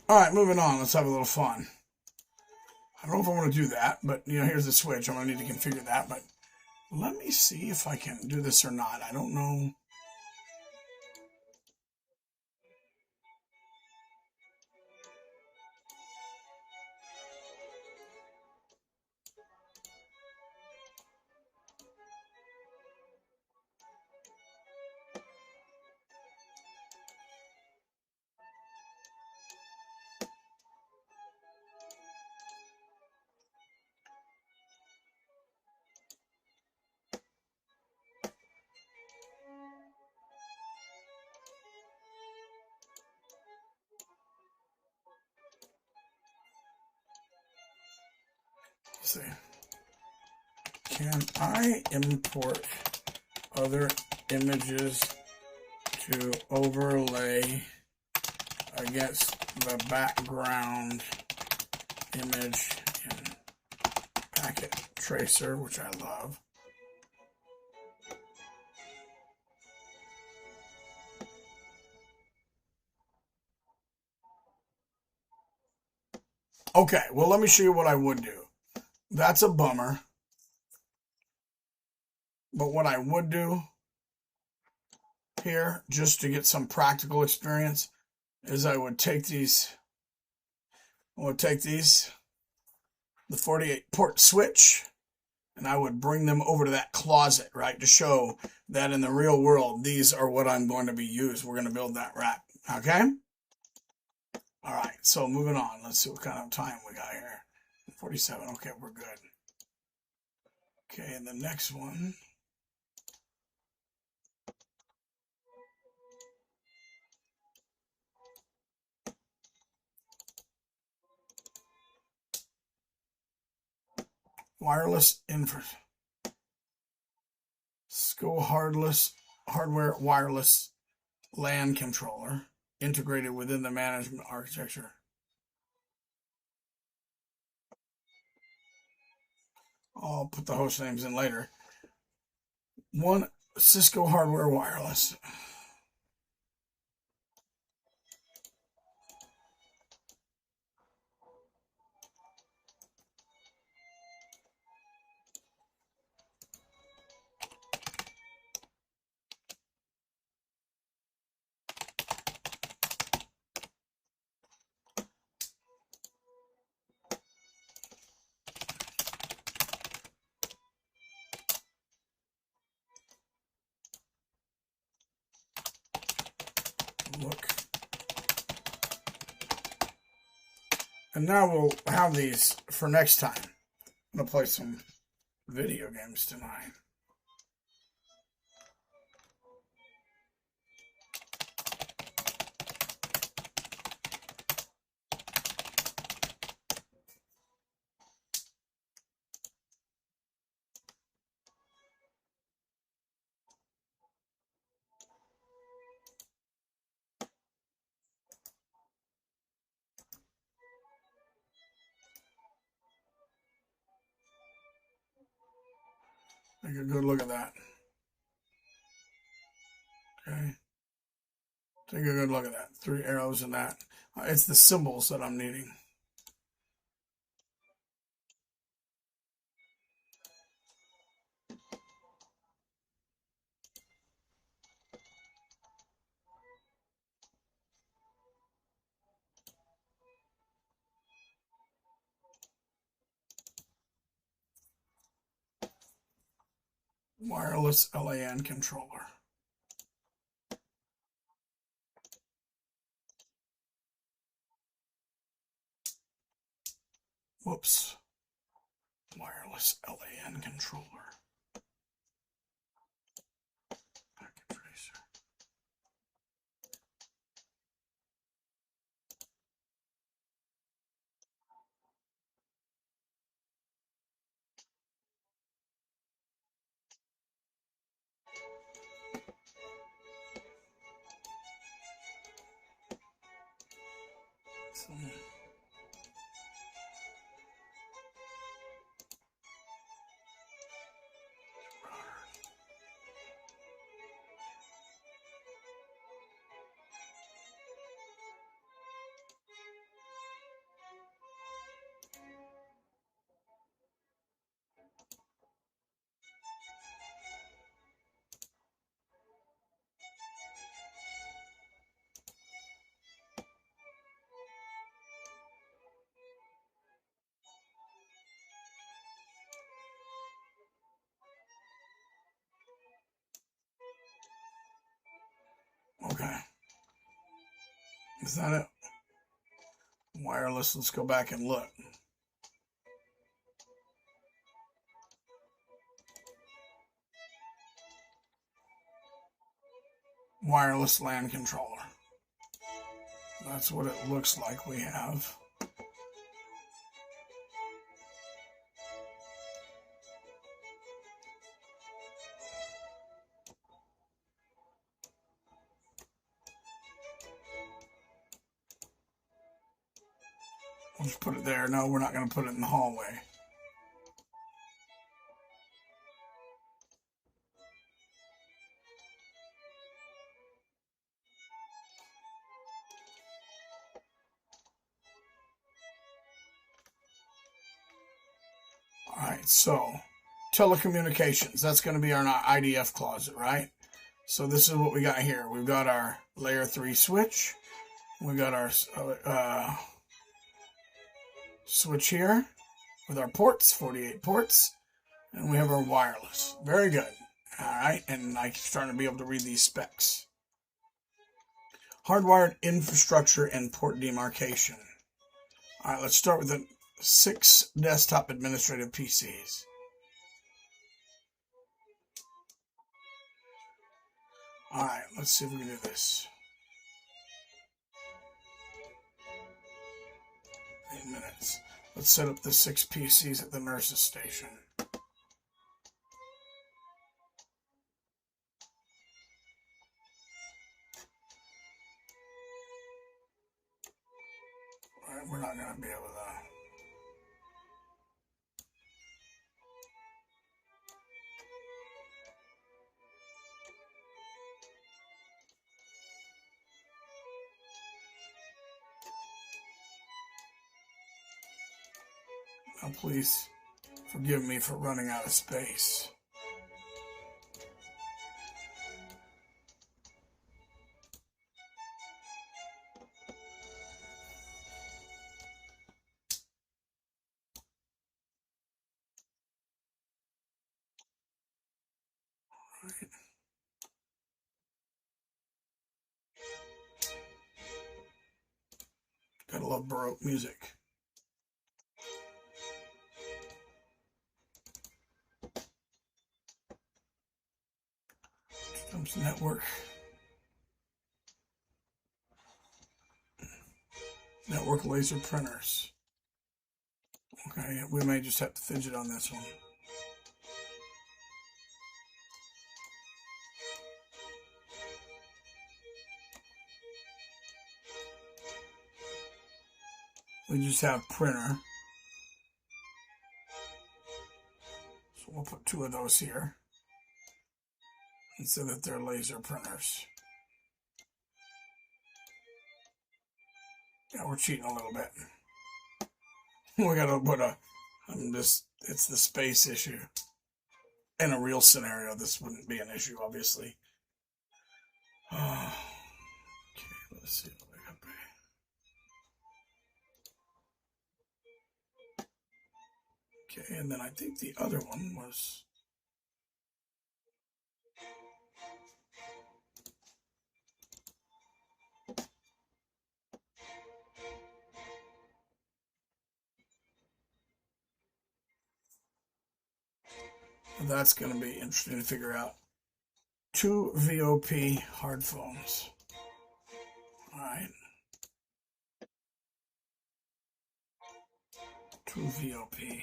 All right, moving on. Let's have a little fun. I don't know if I want to do that, but here's the switch. I'm going to need to configure that, but let me see if I can do this or not. I don't know. Let's see. Can I import other images to overlay against the background image in Packet Tracer, which I love? Okay, well, let me show you what I would do. That's a bummer. But what I would do here, just to get some practical experience, is I would take these, the 48 port switch, and I would bring them over to that closet, right, to show that in the real world, these are what I'm going to be used. We're going to build that rack, okay? All right, so moving on. Let's see what kind of time we got here. 47, okay, we're good. Okay, and the next one. Wireless infra. SCO hardware wireless LAN controller integrated within the management architecture. I'll put the host names in later. One Cisco hardware wireless. Look. And now we'll have these for next time. I'm going to play some video games tonight. Take a good look at that. Okay. Take a good look at that. 3 arrows in that. It's the symbols that I'm needing. Wireless LAN controller. Whoops. Wireless LAN controller. Packet tracer. Is that it? Wireless, let's go back and look. Wireless LAN controller. That's what it looks like we have. We'll just put it there. No, we're not going to put it in the hallway. All right, so telecommunications. That's going to be our IDF closet, right? So this is what we got here. We've got our layer 3 switch. We got our switch here with our ports, 48 ports, and we have our wireless. Very good. All right, and I'm starting to be able to read these specs. Hardwired infrastructure and port demarcation. All right, let's start with the 6 desktop administrative PCs. All right, let's see if we can do this. 8 minutes. Let's set up the 6 PCs at the nurse's station. All right, we're not going to be able to. Now, please forgive me for running out of space. Right. Gotta love Baroque music. Comes network. Network laser printers. Okay, we may just have to fidget on this one. We just have printer. So we'll put 2 of those here. And so that they're laser printers. Yeah, we're cheating a little bit. We gotta put it's the space issue. In a real scenario, this wouldn't be an issue, obviously. Okay, let's see what we got there. Okay, and then I think the other one was... That's going to be interesting to figure out. 2 VOP hard phones. All right. 2 VOP.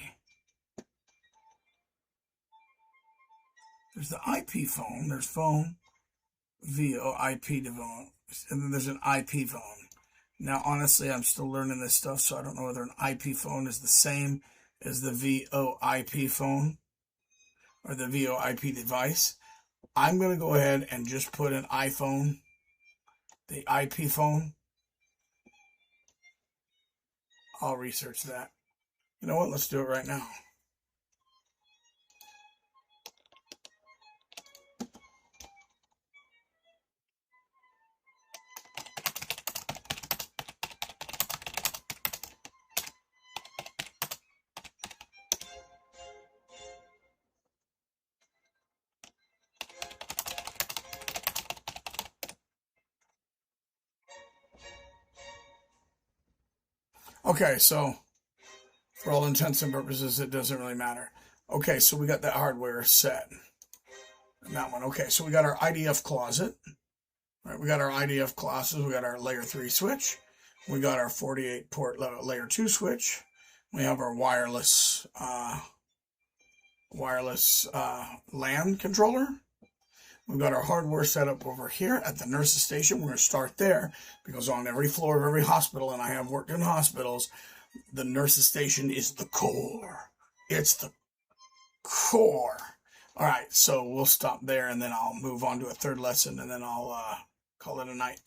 There's the IP phone. There's phone, VoIP phone, and then there's an IP phone. Now, honestly, I'm still learning this stuff, so I don't know whether an IP phone is the same as the VoIP phone or the VoIP device. I'm going to go ahead and just put an iPhone, the IP phone. I'll research that. You know what? Let's do it right now. Okay, so for all intents and purposes, it doesn't really matter. Okay, so we got that hardware set. And that one. Okay, so we got our IDF closet. Right, we got our IDF classes. We got our layer 3 switch. We got our 48 port layer 2 switch. We have our wireless LAN controller. We've got our hardware set up over here at the nurse's station. We're going to start there because on every floor of every hospital, and I have worked in hospitals, the nurse's station is the core. It's the core. All right, so we'll stop there, and then I'll move on to a third lesson, and then I'll call it a night.